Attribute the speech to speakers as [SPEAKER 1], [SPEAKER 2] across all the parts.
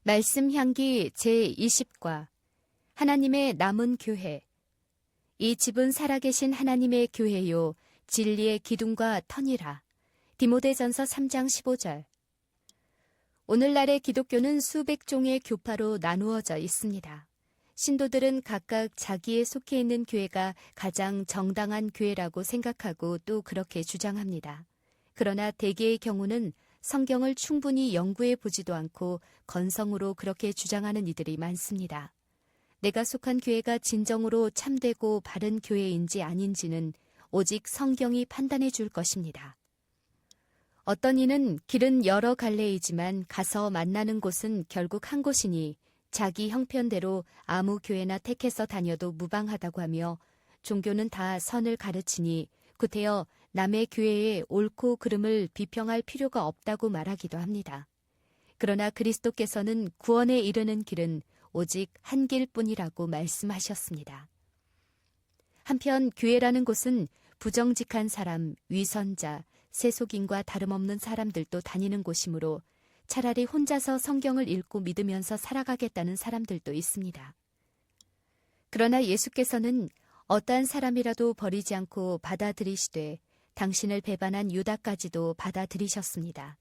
[SPEAKER 1] 말씀 향기 제20과 하나님의 남은 교회. 이 집은 살아계신 하나님의 교회요 진리의 기둥과 터니라. 디모데전서 3장 15절. 오늘날의 기독교는 수백 종의 교파로 나누어져 있습니다. 신도들은 각각 자기에 속해 있는 교회가 가장 정당한 교회라고 생각하고 또 그렇게 주장합니다. 그러나 대개의 경우는 성경을 충분히 연구해 보지도 않고 건성으로 그렇게 주장하는 이들이 많습니다. 내가 속한 교회가 진정으로 참되고 바른 교회인지 아닌지는 오직 성경이 판단해 줄 것입니다. 어떤 이는 길은 여러 갈래이지만 가서 만나는 곳은 결국 한 곳이니 자기 형편대로 아무 교회나 택해서 다녀도 무방하다고 하며 종교는 다 선을 가르치니 구태여 남의 교회의 옳고 그름을 비평할 필요가 없다고 말하기도 합니다. 그러나 그리스도께서는 구원에 이르는 길은 오직 한 길뿐이라고 말씀하셨습니다. 한편 교회라는 곳은 부정직한 사람, 위선자, 세속인과 다름없는 사람들도 다니는 곳이므로 차라리 혼자서 성경을 읽고 믿으면서 살아가겠다는 사람들도 있습니다. 그러나 예수께서는 어떠한 사람이라도 버리지 않고 받아들이시되 당신을 배반한 유다까지도 받아들이셨습니다.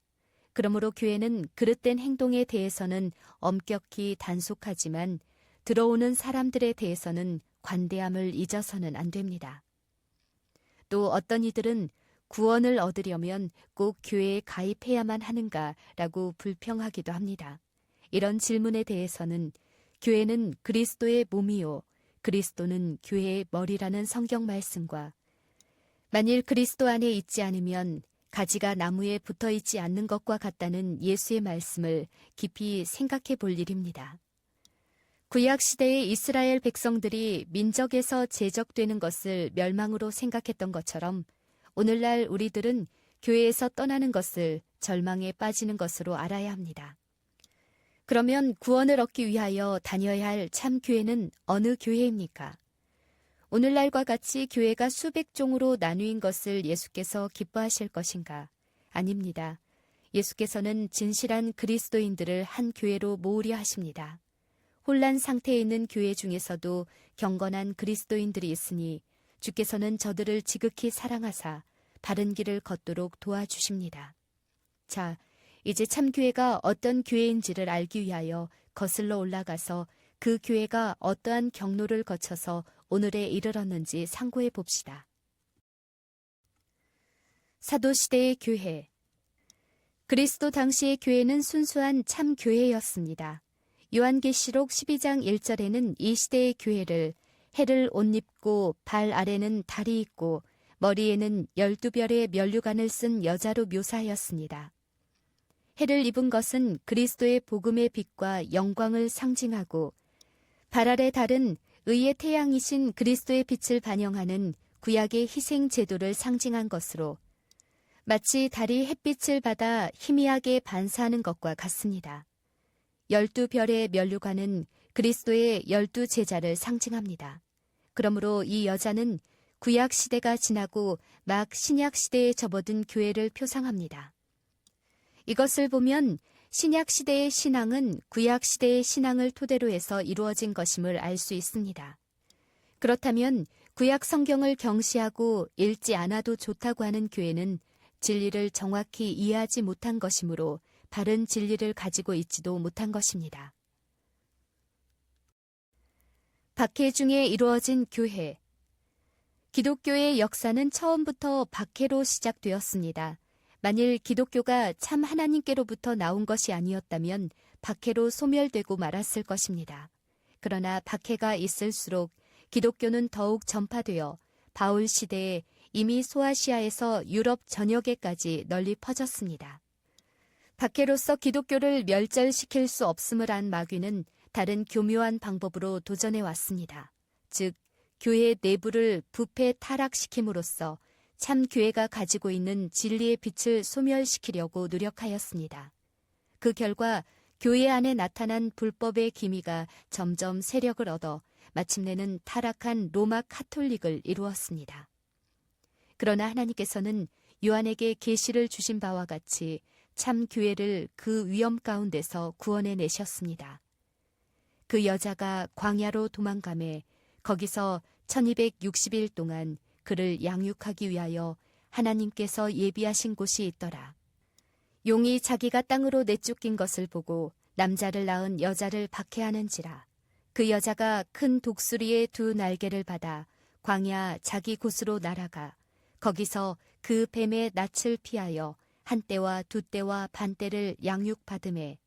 [SPEAKER 1] 그러므로 교회는 그릇된 행동에 대해서는 엄격히 단속하지만 들어오는 사람들에 대해서는 관대함을 잊어서는 안 됩니다. 또 어떤 이들은 구원을 얻으려면 꼭 교회에 가입해야만 하는가라고 불평하기도 합니다. 이런 질문에 대해서는 교회는 그리스도의 몸이요 그리스도는 교회의 머리라는 성경 말씀과 만일 그리스도 안에 있지 않으면 가지가 나무에 붙어 있지 않는 것과 같다는 예수의 말씀을 깊이 생각해 볼 일입니다. 구약 시대의 이스라엘 백성들이 민족에서 제적되는 것을 멸망으로 생각했던 것처럼 오늘날 우리들은 교회에서 떠나는 것을 절망에 빠지는 것으로 알아야 합니다. 그러면 구원을 얻기 위하여 다녀야 할 참 교회는 어느 교회입니까? 오늘날과 같이 교회가 수백 종으로 나누인 것을 예수께서 기뻐하실 것인가? 아닙니다. 예수께서는 진실한 그리스도인들을 한 교회로 모으려 하십니다. 혼란 상태에 있는 교회 중에서도 경건한 그리스도인들이 있으니 주께서는 저들을 지극히 사랑하사 바른 길을 걷도록 도와주십니다. 자, 이제 참교회가 어떤 교회인지를 알기 위하여 거슬러 올라가서 그 교회가 어떠한 경로를 거쳐서 오늘에 이르렀는지 상고해 봅시다. 사도시대의 교회. 그리스도 당시의 교회는 순수한 참교회였습니다. 요한계시록 12장 1절에는 이 시대의 교회를 해를 옷 입고 발 아래는 달이 있고 머리에는 12별의 면류관을 쓴 여자로 묘사하였습니다. 해를 입은 것은 그리스도의 복음의 빛과 영광을 상징하고 발 아래 달은 의의 태양이신 그리스도의 빛을 반영하는 구약의 희생 제도를 상징한 것으로 마치 달이 햇빛을 받아 희미하게 반사하는 것과 같습니다. 12별의 면류관은 그리스도의 12제자를 상징합니다. 그러므로 이 여자는 구약 시대가 지나고 막 신약 시대에 접어든 교회를 표상합니다. 이것을 보면 신약 시대의 신앙은 구약 시대의 신앙을 토대로 해서 이루어진 것임을 알 수 있습니다. 그렇다면 구약 성경을 경시하고 읽지 않아도 좋다고 하는 교회는 진리를 정확히 이해하지 못한 것이므로 바른 진리를 가지고 있지도 못한 것입니다. 박해 중에 이루어진 교회. 기독교의 역사는 처음부터 박해로 시작되었습니다. 만일 기독교가 참 하나님께로부터 나온 것이 아니었다면 박해로 소멸되고 말았을 것입니다. 그러나 박해가 있을수록 기독교는 더욱 전파되어 바울 시대에 이미 소아시아에서 유럽 전역에까지 널리 퍼졌습니다. 박해로서 기독교를 멸절시킬 수 없음을 안 마귀는 다른 교묘한 방법으로 도전해 왔습니다. 즉, 교회 내부를 부패 타락시킴으로써 참 교회가 가지고 있는 진리의 빛을 소멸시키려고 노력하였습니다. 그 결과 교회 안에 나타난 불법의 기미가 점점 세력을 얻어 마침내는 타락한 로마 카톨릭을 이루었습니다. 그러나 하나님께서는 요한에게 계시를 주신 바와 같이 참 교회를 그 위험 가운데서 구원해 내셨습니다. 그 여자가 광야로 도망가매 거기서 1260일 동안 그를 양육하기 위하여 하나님께서 예비하신 곳이 있더라. 용이 자기가 땅으로 내쫓긴 것을 보고 남자를 낳은 여자를 박해하는지라. 그 여자가 큰 독수리의 두 날개를 받아 광야 자기 곳으로 날아가 거기서 그 뱀의 낯을 피하여 한 때와 두 때와 반 때를 양육받음에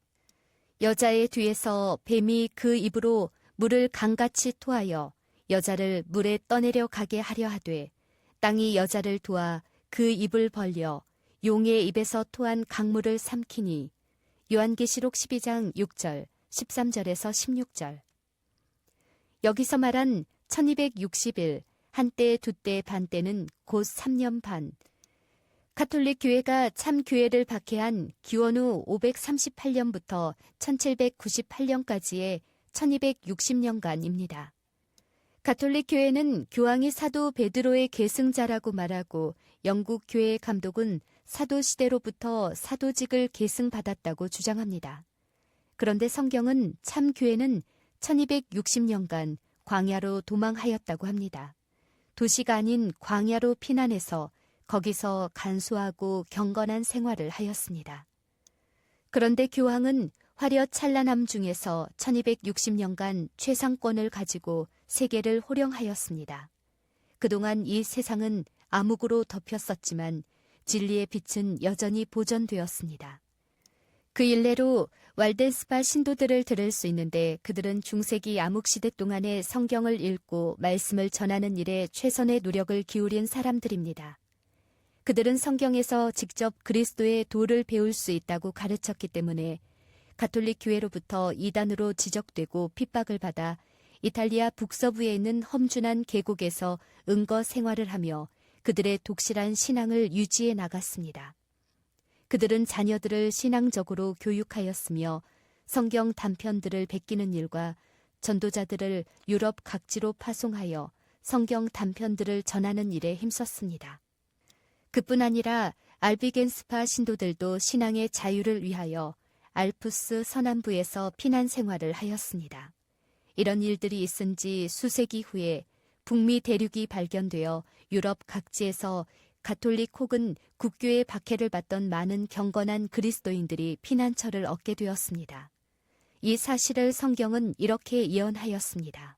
[SPEAKER 1] 여자의 뒤에서 뱀이 그 입으로 물을 강같이 토하여 여자를 물에 떠내려 가게 하려 하되 땅이 여자를 도와 그 입을 벌려 용의 입에서 토한 강물을 삼키니. 요한계시록 12장 6절, 13절에서 16절. 여기서 말한 1260일, 한때, 두때, 반때는 곧 3년 반. 가톨릭 교회가 참 교회를 박해한 기원 후 538년부터 1798년까지의 1260년간입니다. 가톨릭 교회는 교황이 사도 베드로의 계승자라고 말하고 영국 교회 감독은 사도 시대로부터 사도직을 계승받았다고 주장합니다. 그런데 성경은 참 교회는 1260년간 광야로 도망하였다고 합니다. 도시가 아닌 광야로 피난해서 거기서 간소하고 경건한 생활을 하였습니다. 그런데 교황은 화려 찬란함 중에서 1260년간 최상권을 가지고 세계를 호령하였습니다. 그동안 이 세상은 암흑으로 덮였었지만 진리의 빛은 여전히 보존되었습니다. 그 일례로 왈덴스파 신도들을 들을 수 있는데 그들은 중세기 암흑시대 동안에 성경을 읽고 말씀을 전하는 일에 최선의 노력을 기울인 사람들입니다. 그들은 성경에서 직접 그리스도의 도를 배울 수 있다고 가르쳤기 때문에 가톨릭 교회로부터 이단으로 지적되고 핍박을 받아 이탈리아 북서부에 있는 험준한 계곡에서 은거 생활을 하며 그들의 독실한 신앙을 유지해 나갔습니다. 그들은 자녀들을 신앙적으로 교육하였으며 성경 단편들을 베끼는 일과 전도자들을 유럽 각지로 파송하여 성경 단편들을 전하는 일에 힘썼습니다. 그뿐 아니라 알비겐스파 신도들도 신앙의 자유를 위하여 알프스 서남부에서 피난 생활을 하였습니다. 이런 일들이 있은 지 수세기 후에 북미 대륙이 발견되어 유럽 각지에서 가톨릭 혹은 국교의 박해를 받던 많은 경건한 그리스도인들이 피난처를 얻게 되었습니다. 이 사실을 성경은 이렇게 예언하였습니다.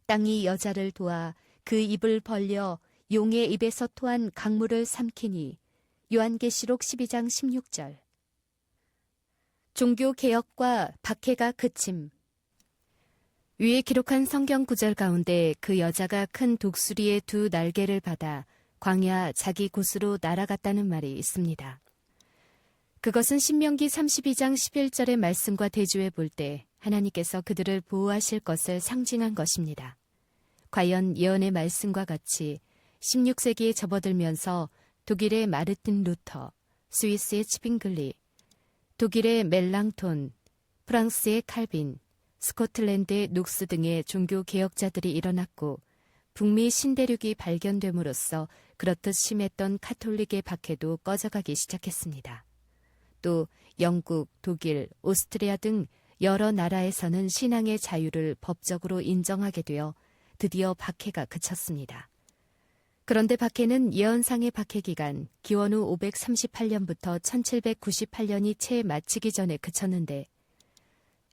[SPEAKER 1] 땅이 여자를 도와 그 입을 벌려 용의 입에서 토한 강물을 삼키니. 요한계시록 12장 16절. 종교개혁과 박해가 그침. 위에 기록한 성경 구절 가운데 그 여자가 큰 독수리의 두 날개를 받아 광야 자기 곳으로 날아갔다는 말이 있습니다. 그것은 신명기 32장 11절의 말씀과 대조해 볼 때 하나님께서 그들을 보호하실 것을 상징한 것입니다. 과연 예언의 말씀과 같이 16세기에 접어들면서 독일의 마르틴 루터, 스위스의 치빙글리, 독일의 멜랑톤, 프랑스의 칼빈, 스코틀랜드의 녹스 등의 종교 개혁자들이 일어났고 북미 신대륙이 발견됨으로써 그렇듯 심했던 카톨릭의 박해도 꺼져가기 시작했습니다. 또 영국, 독일, 오스트리아 등 여러 나라에서는 신앙의 자유를 법적으로 인정하게 되어 드디어 박해가 그쳤습니다. 그런데 박해는 예언상의 박해 기간 기원 후 538년부터 1798년이 채 마치기 전에 그쳤는데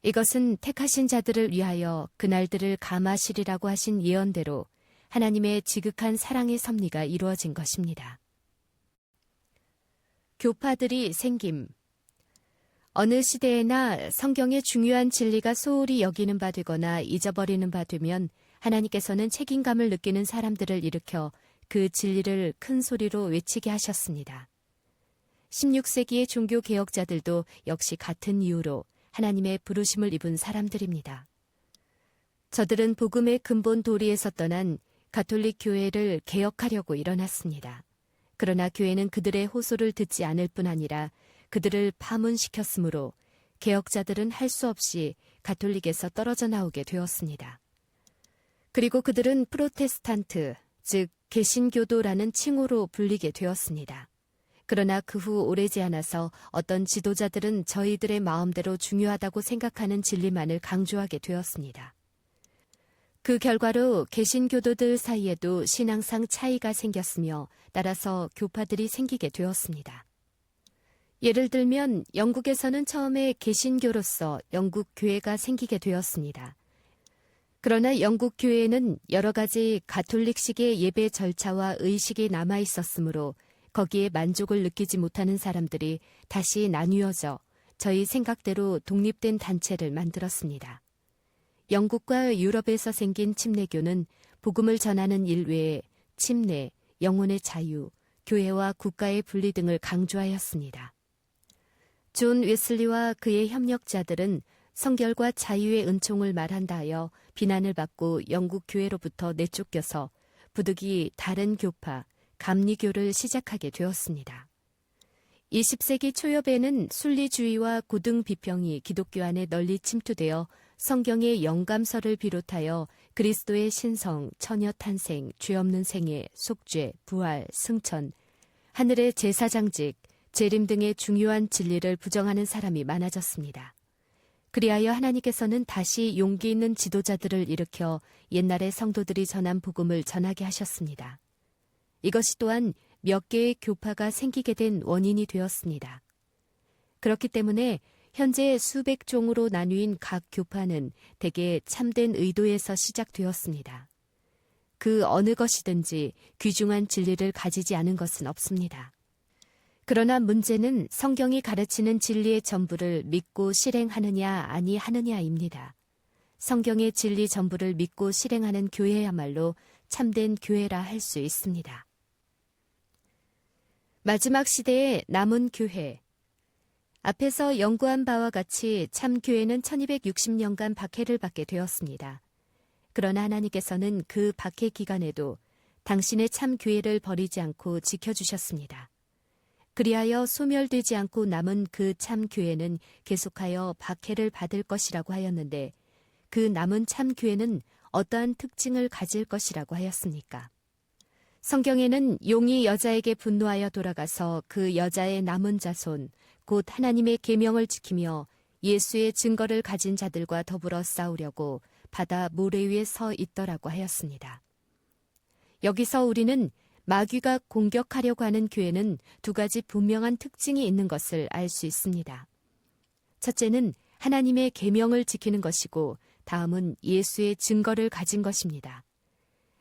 [SPEAKER 1] 이것은 택하신 자들을 위하여 그날들을 감하시리라고 하신 예언대로 하나님의 지극한 사랑의 섭리가 이루어진 것입니다. 교파들이 생김. 어느 시대에나 성경의 중요한 진리가 소홀히 여기는 바 되거나 잊어버리는 바 되면 하나님께서는 책임감을 느끼는 사람들을 일으켜 그 진리를 큰 소리로 외치게 하셨습니다. 16세기의 종교 개혁자들도 역시 같은 이유로 하나님의 부르심을 입은 사람들입니다. 저들은 복음의 근본 도리에서 떠난 가톨릭 교회를 개혁하려고 일어났습니다. 그러나 교회는 그들의 호소를 듣지 않을 뿐 아니라 그들을 파문시켰으므로 개혁자들은 할 수 없이 가톨릭에서 떨어져 나오게 되었습니다. 그리고 그들은 프로테스탄트, 즉 개신교도라는 칭호로 불리게 되었습니다. 그러나 그 후 오래지 않아서 어떤 지도자들은 저희들의 마음대로 중요하다고 생각하는 진리만을 강조하게 되었습니다. 그 결과로 개신교도들 사이에도 신앙상 차이가 생겼으며 따라서 교파들이 생기게 되었습니다. 예를 들면 영국에서는 처음에 개신교로서 영국 교회가 생기게 되었습니다. 그러나 영국 교회에는 여러 가지 가톨릭식의 예배 절차와 의식이 남아 있었으므로 거기에 만족을 느끼지 못하는 사람들이 다시 나뉘어져 저희 생각대로 독립된 단체를 만들었습니다. 영국과 유럽에서 생긴 침례교는 복음을 전하는 일 외에 침례, 영혼의 자유, 교회와 국가의 분리 등을 강조하였습니다. 존 웨슬리와 그의 협력자들은 성결과 자유의 은총을 말한다 하여 비난을 받고 영국 교회로부터 내쫓겨서 부득이 다른 교파, 감리교를 시작하게 되었습니다. 20세기 초엽에는 순리주의와 고등 비평이 기독교 안에 널리 침투되어 성경의 영감서를 비롯하여 그리스도의 신성, 처녀 탄생, 죄 없는 생애, 속죄, 부활, 승천, 하늘의 제사장직, 재림 등의 중요한 진리를 부정하는 사람이 많아졌습니다. 그리하여 하나님께서는 다시 용기 있는 지도자들을 일으켜 옛날의 성도들이 전한 복음을 전하게 하셨습니다. 이것이 또한 몇 개의 교파가 생기게 된 원인이 되었습니다. 그렇기 때문에 현재 수백 종으로 나뉘인 각 교파는 대개 참된 의도에서 시작되었습니다. 그 어느 것이든지 귀중한 진리를 가지지 않은 것은 없습니다. 그러나 문제는 성경이 가르치는 진리의 전부를 믿고 실행하느냐 아니하느냐입니다. 성경의 진리 전부를 믿고 실행하는 교회야말로 참된 교회라 할 수 있습니다. 마지막 시대의 남은 교회. 앞에서 연구한 바와 같이 참 교회는 1260년간 박해를 받게 되었습니다. 그러나 하나님께서는 그 박해 기간에도 당신의 참 교회를 버리지 않고 지켜주셨습니다. 그리하여 소멸되지 않고 남은 그 참 교회는 계속하여 박해를 받을 것이라고 하였는데 그 남은 참 교회는 어떠한 특징을 가질 것이라고 하였습니까? 성경에는 용이 여자에게 분노하여 돌아가서 그 여자의 남은 자손, 곧 하나님의 계명을 지키며 예수의 증거를 가진 자들과 더불어 싸우려고 바다 모래 위에 서 있더라고 하였습니다. 여기서 우리는 마귀가 공격하려고 하는 교회는 두 가지 분명한 특징이 있는 것을 알 수 있습니다. 첫째는 하나님의 계명을 지키는 것이고 다음은 예수의 증거를 가진 것입니다.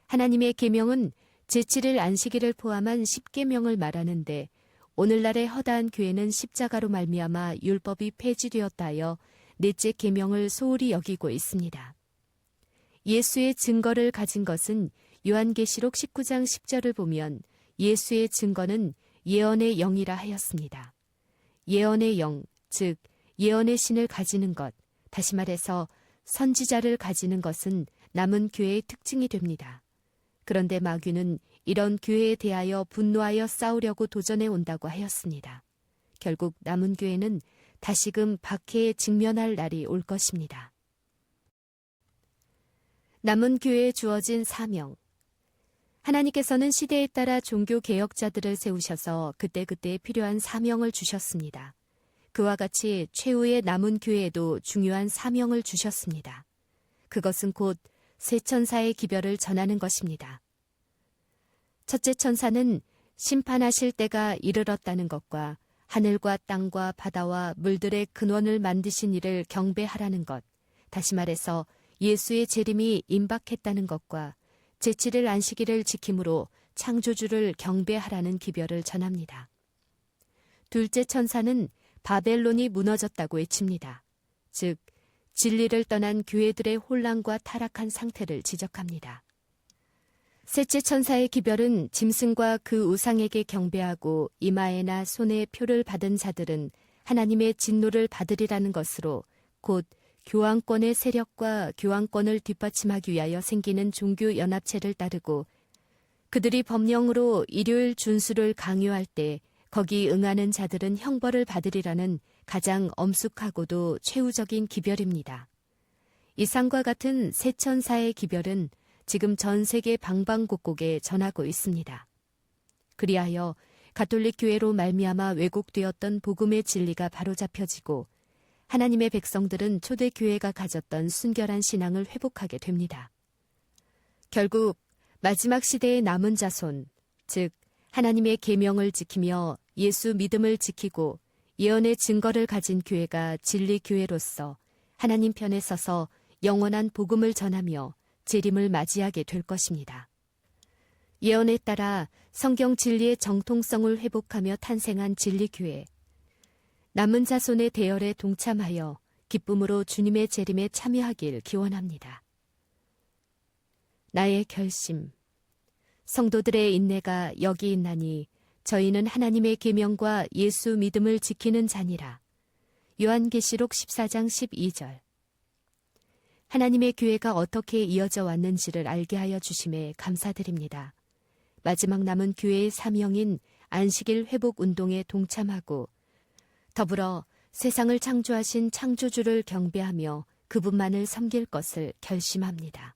[SPEAKER 1] 하나님의 계명은 제7일 안식일을 포함한 10계명을 말하는데 오늘날의 허다한 교회는 십자가로 말미암아 율법이 폐지되었다 하여 넷째 계명을 소홀히 여기고 있습니다. 예수의 증거를 가진 것은 요한계시록 19장 10절을 보면 예수의 증거는 예언의 영이라 하였습니다. 예언의 영, 즉 예언의 신을 가지는 것, 다시 말해서 선지자를 가지는 것은 남은 교회의 특징이 됩니다. 그런데 마귀는 이런 교회에 대하여 분노하여 싸우려고 도전해 온다고 하였습니다. 결국 남은 교회는 다시금 박해에 직면할 날이 올 것입니다. 남은 교회에 주어진 사명. 하나님께서는 시대에 따라 종교 개혁자들을 세우셔서 그때그때 필요한 사명을 주셨습니다. 그와 같이 최후의 남은 교회에도 중요한 사명을 주셨습니다. 그것은 곧 새 천사의 기별을 전하는 것입니다. 첫째 천사는 심판하실 때가 이르렀다는 것과 하늘과 땅과 바다와 물들의 근원을 만드신 이를 경배하라는 것, 다시 말해서 예수의 재림이 임박했다는 것과 제7일 안식일을 지킴으로 창조주를 경배하라는 기별을 전합니다. 둘째 천사는 바벨론이 무너졌다고 외칩니다. 즉, 진리를 떠난 교회들의 혼란과 타락한 상태를 지적합니다. 셋째 천사의 기별은 짐승과 그 우상에게 경배하고 이마에나 손에 표를 받은 자들은 하나님의 진노를 받으리라는 것으로 곧 교황권의 세력과 교황권을 뒷받침하기 위하여 생기는 종교 연합체를 따르고 그들이 법령으로 일요일 준수를 강요할 때 거기 응하는 자들은 형벌을 받으리라는 가장 엄숙하고도 최후적인 기별입니다. 이상과 같은 새 천사의 기별은 지금 전 세계 방방곡곡에 전하고 있습니다. 그리하여 가톨릭 교회로 말미암아 왜곡되었던 복음의 진리가 바로잡혀지고 하나님의 백성들은 초대교회가 가졌던 순결한 신앙을 회복하게 됩니다. 결국 마지막 시대의 남은 자손, 즉 하나님의 계명을 지키며 예수 믿음을 지키고 예언의 증거를 가진 교회가 진리 교회로서 하나님 편에 서서 영원한 복음을 전하며 재림을 맞이하게 될 것입니다. 예언에 따라 성경 진리의 정통성을 회복하며 탄생한 진리 교회. 남은 자손의 대열에 동참하여 기쁨으로 주님의 재림에 참여하길 기원합니다. 나의 결심. 성도들의 인내가 여기 있나니 저희는 하나님의 계명과 예수 믿음을 지키는 자니라. 요한계시록 14장 12절. 하나님의 교회가 어떻게 이어져 왔는지를 알게 하여 주심에 감사드립니다. 마지막 남은 교회의 사명인 안식일 회복 운동에 동참하고 더불어 세상을 창조하신 창조주를 경배하며 그분만을 섬길 것을 결심합니다.